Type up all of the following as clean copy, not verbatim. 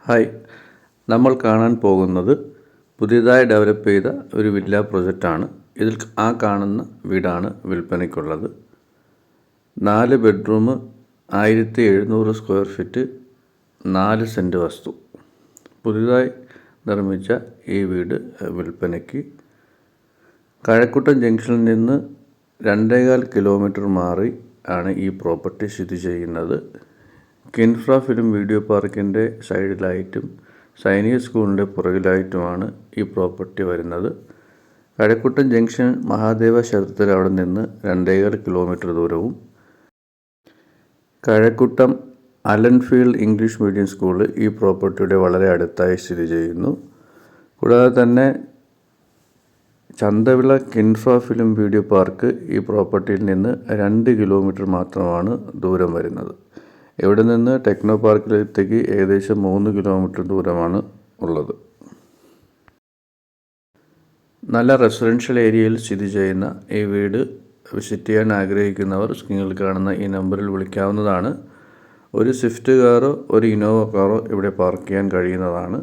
Hi, നമ്മൾ കാണാൻ പോകുന്നത് പുതിയതായി ഡെവലപ്പ് ചെയ്ത ഒരു വില്ല പ്രൊജക്റ്റാണ്. ഇതിൽ കാണുന്ന വീടാണ് വിൽപ്പനയ്ക്കുള്ളത്. 4 ബെഡ്റൂം, 1700 സ്ക്വയർ ഫീറ്റ്, 4 സെൻറ്റ് വസ്തു. പുതിയതായി നിർമ്മിച്ച ഈ വീട് വിൽപ്പനയ്ക്ക് കഴക്കൂട്ടം ജംഗ്ഷനിൽ നിന്ന് 2.25 കിലോമീറ്റർ മാറി ആണ് ഈ പ്രോപ്പർട്ടി സ്ഥിതി ചെയ്യുന്നത്. കിൻഫ്ര ഫിലിം വീഡിയോ പാർക്കിൻ്റെ സൈഡിലായിട്ടും സൈനിക സ്കൂളിൻ്റെ പുറകിലായിട്ടുമാണ് ഈ പ്രോപ്പർട്ടി വരുന്നത്. കഴക്കൂട്ടം ജംഗ്ഷൻ മഹാദേവ ക്ഷേത്രത്തിൽ അവിടെ നിന്ന് 2.25 കിലോമീറ്റർ ദൂരവും, കഴക്കൂട്ടം അലൻഫീൽഡ് ഇംഗ്ലീഷ് മീഡിയം സ്കൂൾ ഈ പ്രോപ്പർട്ടിയുടെ വളരെ അടുത്തായി സ്ഥിതി ചെയ്യുന്നു. കൂടാതെ തന്നെ Chanthavila KINFRA film video park ഈ പ്രോപ്പർട്ടിയിൽ നിന്ന് 2 കിലോമീറ്റർ മാത്രമാണ് ദൂരം വരുന്നത്. ഇവിടെ നിന്ന് ടെക്നോ പാർക്കിലേക്ക് ഏകദേശം 3 കിലോമീറ്റർ ദൂരമാണ് ഉള്ളത്. നല്ല റെസിഡൻഷ്യൽ ഏരിയയിൽ സ്ഥിതി ചെയ്യുന്ന ഈ വീട് വിസിറ്റ് ചെയ്യാൻ ആഗ്രഹിക്കുന്നവർ സ്ക്രീനിൽ കാണുന്ന ഈ നമ്പറിൽ വിളിക്കാവുന്നതാണ്. ഒരു സ്വിഫ്റ്റ് കാറോ ഒരു ഇന്നോവ കാറോ ഇവിടെ പാർക്ക് ചെയ്യാൻ കഴിയുന്നതാണ്.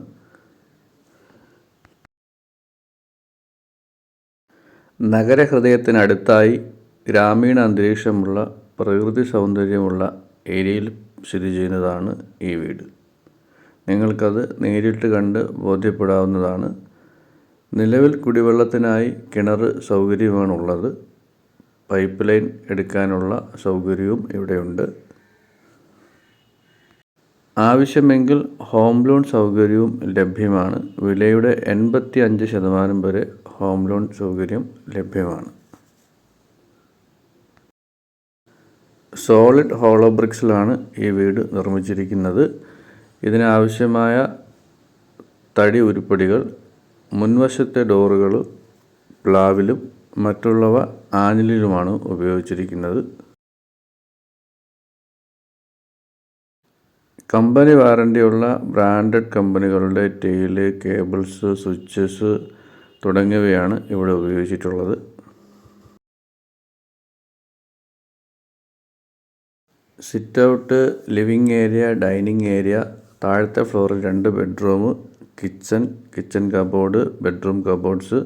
നഗരഹൃദയത്തിനടുത്തായി ഗ്രാമീണ അന്തരീക്ഷമുള്ള പ്രകൃതി സൗന്ദര്യമുള്ള ഏരിയയിൽ സ്ഥിതി ചെയ്യുന്നതാണ് ഈ വീട്. നിങ്ങൾക്കത് നേരിട്ട് കണ്ട് ബോധ്യപ്പെടാവുന്നതാണ്. നിലവിൽ കുടിവെള്ളത്തിനായി കിണർ സൗകര്യമാണുള്ളത്. പൈപ്പ് ലൈൻ എടുക്കാനുള്ള സൗകര്യവും ഇവിടെയുണ്ട്. ആവശ്യമെങ്കിൽ ഹോം ലോൺ സൗകര്യവും ലഭ്യമാണ്. വിലയുടെ 85% വരെ ഹോം ലോൺ സൗകര്യം ലഭ്യമാണ്. സോളിഡ് ഹോളോ ബ്രിക്സിലാണ് ഈ വീട് നിർമ്മിച്ചിരിക്കുന്നത്. ഇതിനാവശ്യമായ തടി ഉരുപ്പടികൾ മുൻവശത്തെ ഡോറുകൾ പ്ലാവിലും മറ്റുള്ളവ ആഞ്ഞിലിലുമാണ് ഉപയോഗിച്ചിരിക്കുന്നത്. കമ്പനി വാറണ്ടിയുള്ള ബ്രാൻഡഡ് കമ്പനികളുടെ ടെയില്, കേബിൾസ്, സ്വിച്ചസ് തുടങ്ങിയവയാണ് ഇവിടെ ഉപയോഗിച്ചിട്ടുള്ളത്. Sit out, living area, dining area, താഴത്തെ ഫ്ലോറിൽ 2 bedroom, kitchen cupboard, bedroom cupboards,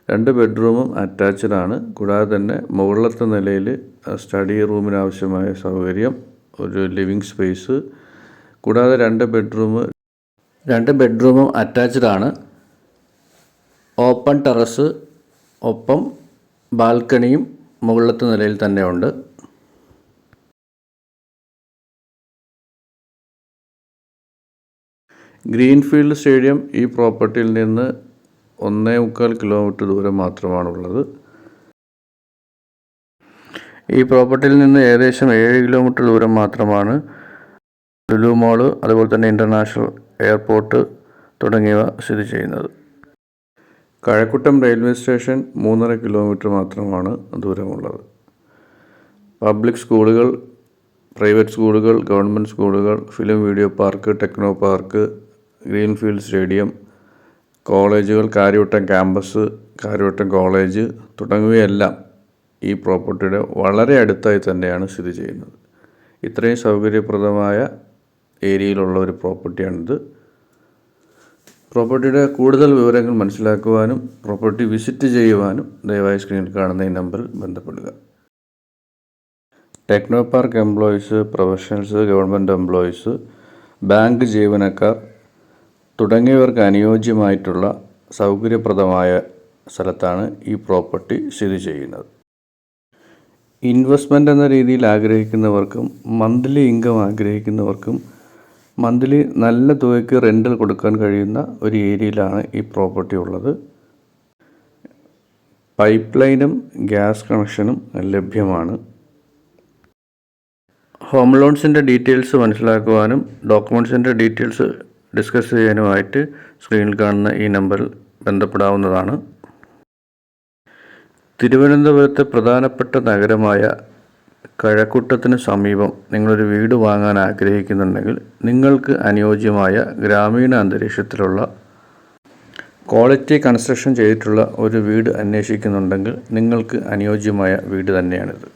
2 ബെഡ്റൂമും അറ്റാച്ച്ഡ് ആണ്. കൂടാതെ തന്നെ മുകളിലത്തെ നിലയിൽ സ്റ്റഡി റൂമിനാവശ്യമായ സൗകര്യം, ഒരു ലിവിങ് സ്പേസ്, കൂടാതെ 2 ബെഡ്റൂമും അറ്റാച്ച്ഡ് ആണ്. ഓപ്പൺ ടെറസ്, ഒപ്പം ബാൽക്കണിയും മുകളിലത്തെ നിലയിൽ തന്നെ ഉണ്ട്. ഗ്രീൻഫീൽഡ് സ്റ്റേഡിയം ഈ പ്രോപ്പർട്ടിയിൽ നിന്ന് 1.25 കിലോമീറ്റർ ദൂരം മാത്രമാണുള്ളത്. ഈ പ്രോപ്പർട്ടിയിൽ നിന്ന് ഏകദേശം 7 കിലോമീറ്റർ ദൂരം മാത്രമാണ് ലുലു മോള്, അതുപോലെ തന്നെ ഇൻ്റർനാഷണൽ എയർപോർട്ട് തുടങ്ങിയവ സ്ഥിതി ചെയ്യുന്നത്. കഴക്കൂട്ടം റെയിൽവേ സ്റ്റേഷൻ 3.5 കിലോമീറ്റർ മാത്രമാണ് ദൂരമുള്ളത്. പബ്ലിക് സ്കൂളുകൾ, പ്രൈവറ്റ് സ്കൂളുകൾ, ഗവൺമെൻറ് സ്കൂളുകൾ, film video park, techno park, greenfield stadium, കോളേജുകൾ, കാര്യവട്ടം ക്യാമ്പസ്, കാര്യവട്ടം കോളേജ് തുടങ്ങിയവയെല്ലാം ഈ പ്രോപ്പർട്ടിയുടെ വളരെ അടുത്തായി തന്നെയാണ് സ്ഥിതി ചെയ്യുന്നത്. ഇത്രയും സൗകര്യപ്രദമായ ഏരിയയിലുള്ള ഒരു പ്രോപ്പർട്ടിയാണിത്. പ്രോപ്പർട്ടിയുടെ കൂടുതൽ വിവരങ്ങൾ മനസ്സിലാക്കുവാനും പ്രോപ്പർട്ടി വിസിറ്റ് ചെയ്യുവാനും ദയവായി സ്ക്രീനിൽ കാണുന്ന ഈ നമ്പറിൽ ബന്ധപ്പെടുക. Techno park employees, professionals, government employees, bank ജീവനക്കാർ തുടങ്ങിയവർക്ക് അനുയോജ്യമായിട്ടുള്ള സൗകര്യപ്രദമായ സ്ഥലത്താണ് ഈ പ്രോപ്പർട്ടി സ്ഥിതി ചെയ്യുന്നത്. ഇൻവെസ്റ്റ്മെൻ്റ് എന്ന രീതിയിൽ ആഗ്രഹിക്കുന്നവർക്കും മന്ത്ലി ഇൻകം ആഗ്രഹിക്കുന്നവർക്കും മന്ത്ലി നല്ല തുകയ്ക്ക് റെൻ്റൽ കൊടുക്കാൻ കഴിയുന്ന ഒരു ഏരിയയിലാണ് ഈ പ്രോപ്പർട്ടി ഉള്ളത്. പൈപ്പ് ലൈനും ഗ്യാസ് കണക്ഷനും ലഭ്യമാണ്. ഹോം ലോൺസിൻ്റെ ഡീറ്റെയിൽസ് മനസ്സിലാക്കുവാനും ഡോക്യുമെൻറ്റ്സിൻ്റെ ഡീറ്റെയിൽസ് ഡിസ്കസ് ചെയ്യാനുമായിട്ട് സ്ക്രീനിൽ കാണുന്ന ഈ നമ്പറിൽ ബന്ധപ്പെടാവുന്നതാണ്. തിരുവനന്തപുരത്തെ പ്രധാനപ്പെട്ട നഗരമായ കഴക്കൂട്ടത്തിന് സമീപം നിങ്ങളൊരു വീട് വാങ്ങാൻ ആഗ്രഹിക്കുന്നുണ്ടെങ്കിൽ നിങ്ങൾക്ക് അനുയോജ്യമായ ഗ്രാമീണ അന്തരീക്ഷത്തിലുള്ള ക്വാളിറ്റി കൺസ്ട്രക്ഷൻ ചെയ്തിട്ടുള്ള ഒരു വീട് അന്വേഷിക്കുന്നുണ്ടെങ്കിൽ നിങ്ങൾക്ക് അനുയോജ്യമായ വീട് തന്നെയാണിത്.